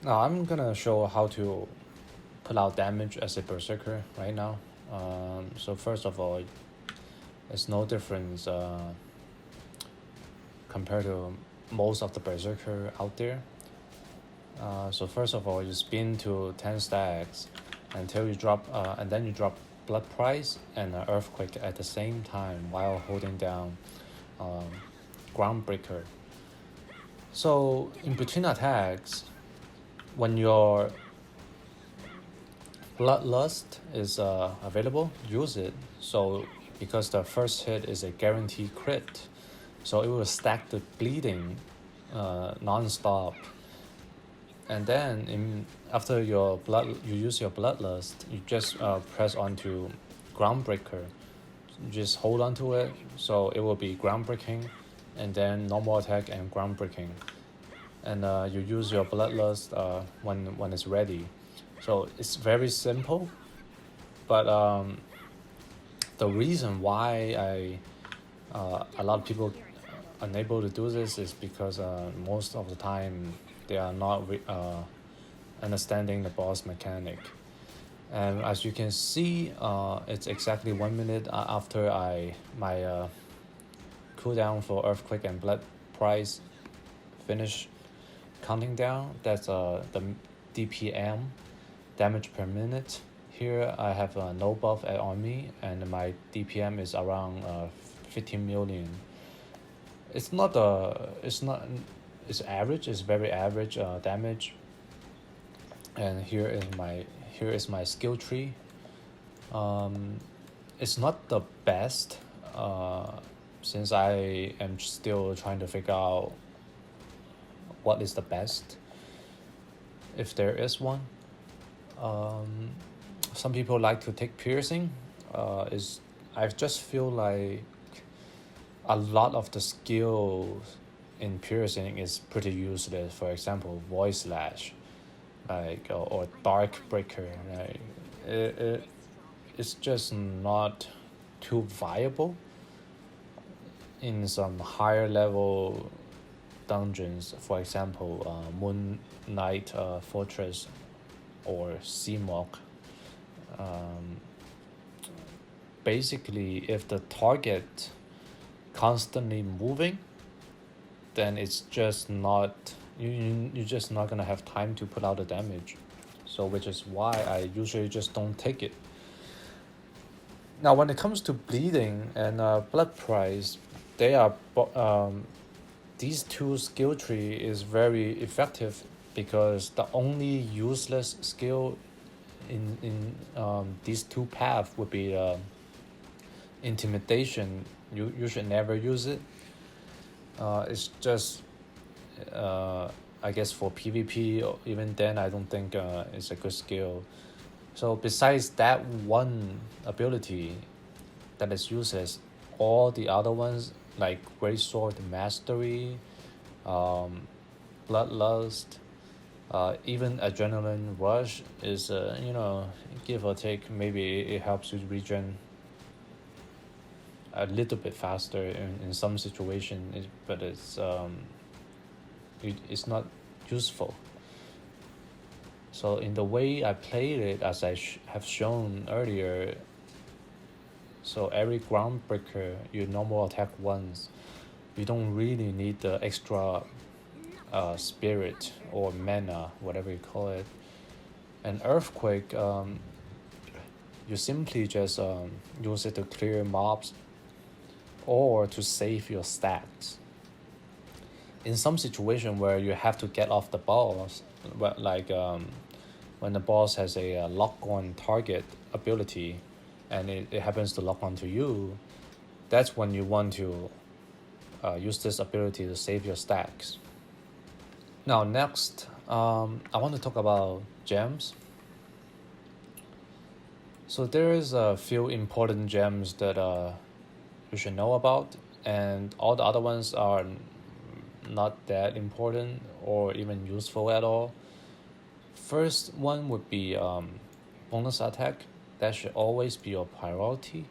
Now I'm gonna show how to put out damage as a berserker right now. So first of all, it's no difference compared to most of the berserker out there. So first of all, you spin to 10 stacks until you drop, and then you drop blood price and earthquake at the same time while holding down um, groundbreaker. So in between attacks, when your bloodlust is available, use it. So because the first hit is a guaranteed crit, so it will stack the bleeding non-stop. And then after you use your bloodlust, you just press onto groundbreaker. Just hold on to it, so it will be groundbreaking, and then normal attack and groundbreaking. And you use your bloodlust when it's ready. So it's very simple, but the reason why a lot of people unable to do this is because most of the time they are not understanding the boss mechanic. And as you can see, it's exactly 1 minute after my cooldown for earthquake and blood price finish counting down. That's the DPM, damage per minute. Here I have no buff on me, and my DPM is around 15 million. It's not it's average. It's very average damage. And here is my skill tree. Um, it's not the best, since I am still trying to figure out what is the best, if there is one. Um, some people like to take piercing. Is I just feel like a lot of the skills in piercing is pretty useless. For example, voice slash, like or dark breaker. Like it's just not too viable in some higher level dungeons. For example, Moon Knight Fortress or Seamok. Um, Basically, if the target constantly moving, then it's just not you're just not gonna have time to put out the damage. So which is why I usually just don't take it. Now when it comes to bleeding and blood price, they are these two skill tree is very effective because the only useless skill in these two paths would be intimidation. You should never use it. It's just I guess for PvP, or even then I don't think it's a good skill. So besides that one ability that is useless, all the other ones like Great Sword Mastery, um, Bloodlust, even Adrenaline Rush is give or take, maybe it helps you regen a little bit faster in some situation, but it's not useful. So in the way I played it, as I have shown earlier, so every groundbreaker you normal attack once. You don't really need the extra spirit or mana, whatever you call it. And earthquake, you simply just use it to clear mobs or to save your stats. In some situation where you have to get off the boss, like when the boss has a lock-on target ability, and it happens to lock onto you, that's when you want to use this ability to save your stacks. Now next, I want to talk about gems. So there is a few important gems that you should know about, and all the other ones are not that important or even useful at all. First one would be bonus attack. That should always be your priority.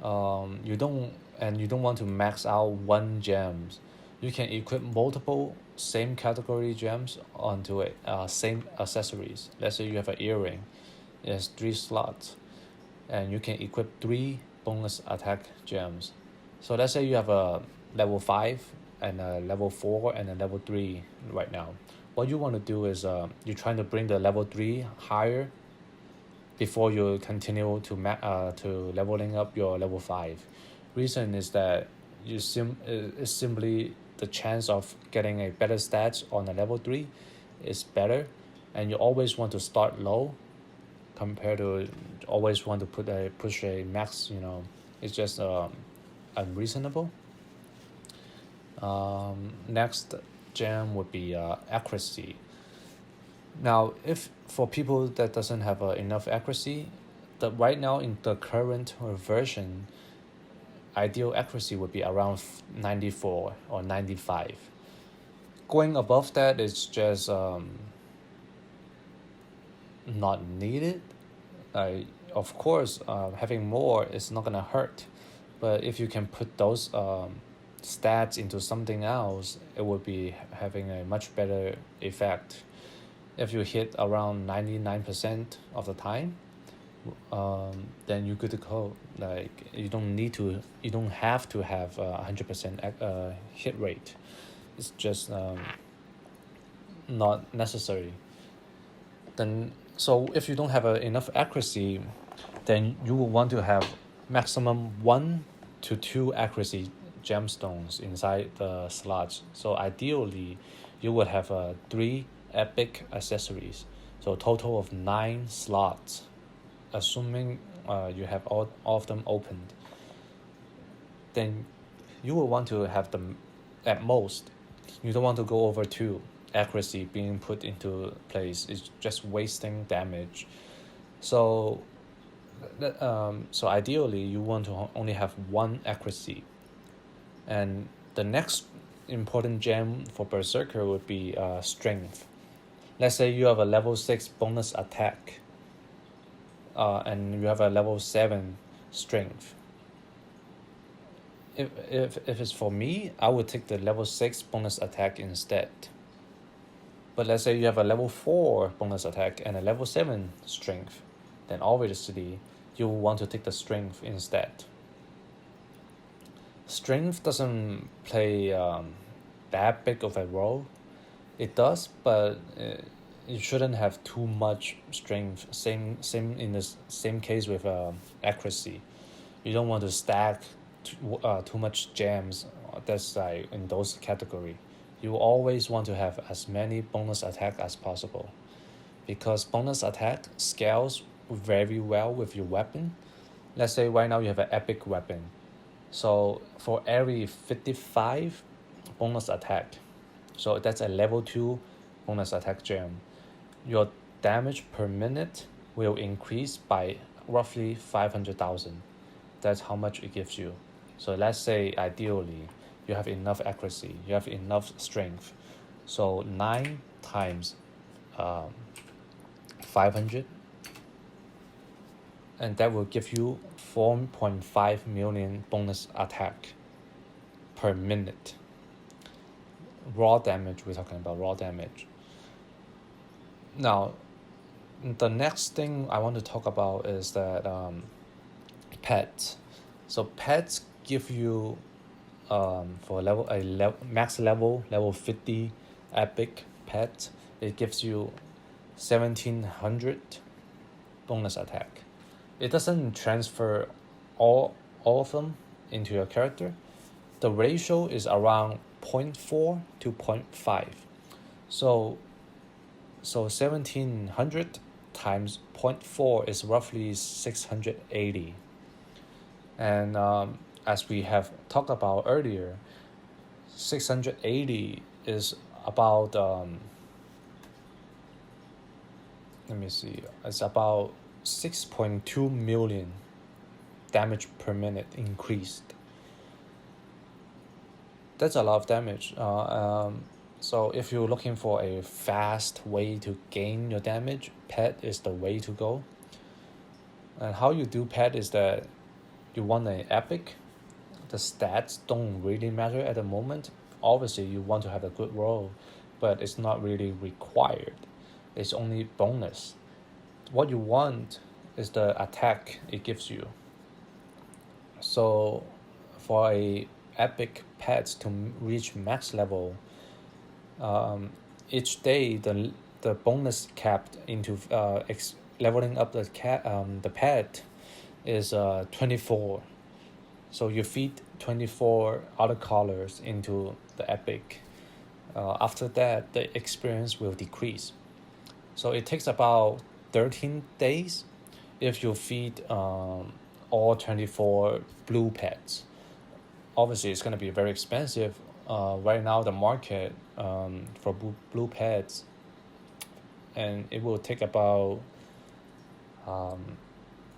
You don't want to max out one gems You can equip multiple same category gems onto a same accessories. Let's say you have an earring, it has 3 slots, and you can equip 3 bonus attack gems. So let's say you have a level 5 and a level 4 and a level 3 right now. What you want to do is you're trying to bring the level 3 higher before you continue to leveling up your level 5. Reason is that is simply the chance of getting a better stats on a level 3 is better, and you always want to start low compared to always want to push a max. It's just unreasonable. Next gem would be accuracy. Now, if for people that doesn't have enough accuracy, right now in the current version, ideal accuracy would be around 94 or 95. Going above that is just not needed. Of course, having more is not gonna hurt, but if you can put those stats into something else, it would be having a much better effect. If you hit around 99% of the time, then you're good to go. You don't have to have 100% hit rate. It's just not necessary. Then, so if you don't have enough accuracy, then you will want to have maximum 1 to 2 accuracy gemstones inside the slots. So ideally, you would have 3 epic accessories, so a total of 9 slots, assuming you have all of them opened. Then you will want to have them at most. You don't want to go over 2. Accuracy being put into place is just wasting damage. So ideally you want to only have 1 accuracy. And the next important gem for berserker would be strength. Let's say you have a level 6 bonus attack, and you have a level 7 strength. If it's for me, I would take the level 6 bonus attack instead. But let's say you have a level 4 bonus attack and a level 7 strength, then obviously you will want to take the strength instead. Strength doesn't play that big of a role. It does, but you shouldn't have too much strength. Same in the same case with accuracy. You don't want to stack too much gems. That's like in those category. You always want to have as many bonus attack as possible, because bonus attack scales very well with your weapon. Let's say right now you have an epic weapon. So for every 55 bonus attack, so that's a level 2 bonus attack gem, your damage per minute will increase by roughly 500,000. That's how much it gives you. So let's say ideally you have enough accuracy, you have enough strength. So 9 times 500, and that will give you 4.5 million bonus attack per minute. Raw damage, we're talking about raw damage. Now, the next thing I want to talk about is that pets. So pets give you for max level 50 epic pet, it gives you 1700 bonus attack. It doesn't transfer all of them into your character. The ratio is around 0.4 to 0.5. So 1700 times 0.4 is roughly 680. And as we have talked about earlier, 680 is about it's about 6.2 million damage per minute increased. That's a lot of damage. So if you're looking for a fast way to gain your damage, pet is the way to go. And how you do pet is that you want an epic. The stats don't really matter at the moment. obviously you want to have a good roll, but it's not really required. It's only bonus. What you want is the attack it gives you. So for a epic pet to reach max level, each day the bonus capped into leveling up the pet is 24. So you feed 24 other colors into the epic. After that, the experience will decrease. So it takes about 13 days if you feed all 24 blue pets. Obviously, it's going to be very expensive. Right now, the market for blue pets, and it will take about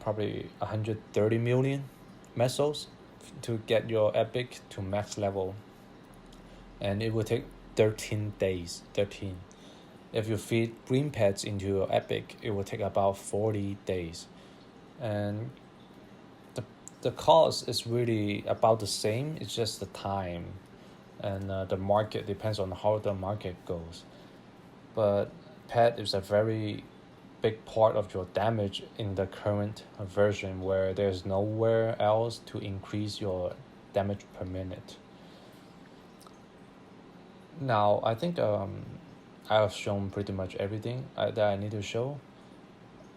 probably 130 million mesos to get your epic to max level, and it will take 13 days. 13. If you feed green pets into your epic, it will take about 40 days, and the cost is really about the same. It's just the time, and the market depends on how the market goes. But pet is a very big part of your damage in the current version, where there's nowhere else to increase your damage per minute. Now I think I have shown pretty much everything that I need to show.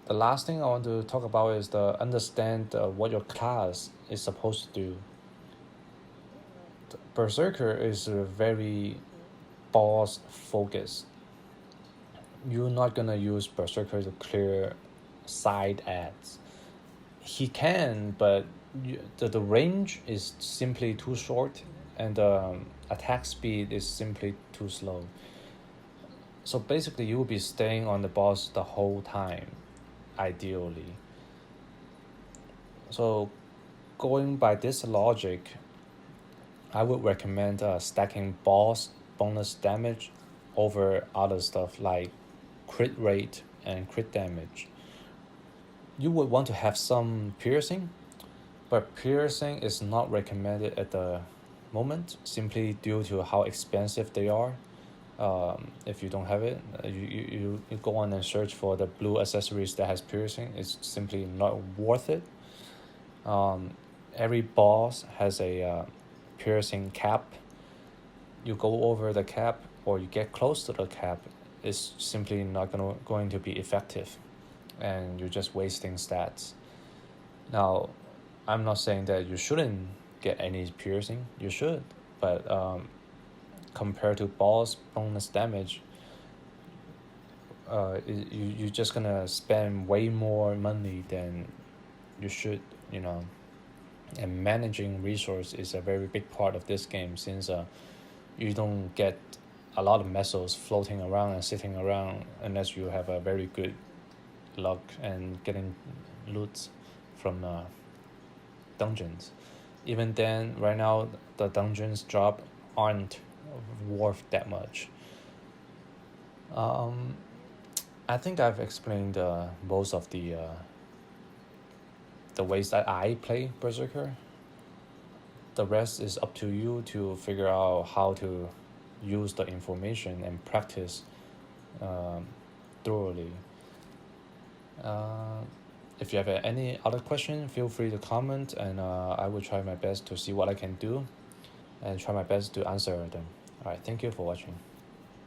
The last thing I want to talk about is the understand what your class is supposed to do. The berserker is very boss focused. You're not gonna use berserker to clear side ads. He can, but the range is simply too short, and the attack speed is simply too slow. So basically, you will be staying on the boss the whole time, ideally. So going by this logic, I would recommend stacking boss bonus damage over other stuff like crit rate and crit damage. You would want to have some piercing, but piercing is not recommended at the moment simply due to how expensive they are. If you don't have it, you go on and search for the blue accessories that has piercing. It's simply not worth it. Every boss has a piercing cap. You go over the cap or you get close to the cap, it's simply not going to be effective, and you're just wasting stats. Now, I'm not saying that you shouldn't get any piercing. You should, but compared to boss bonus damage, you're just gonna spend way more money than you should, you know. And managing resource is a very big part of this game, since you don't get a lot of mesos floating around and sitting around unless you have a very good luck and getting loot from dungeons. Even then, right now the dungeons drop aren't worth that much. I think I've explained most of the ways that I play Berserker. The rest is up to you to figure out how to use the information and practice thoroughly. If you have any other question, feel free to comment, and I will try my best to see what I can do and try my best to answer them. Alright, thank you for watching.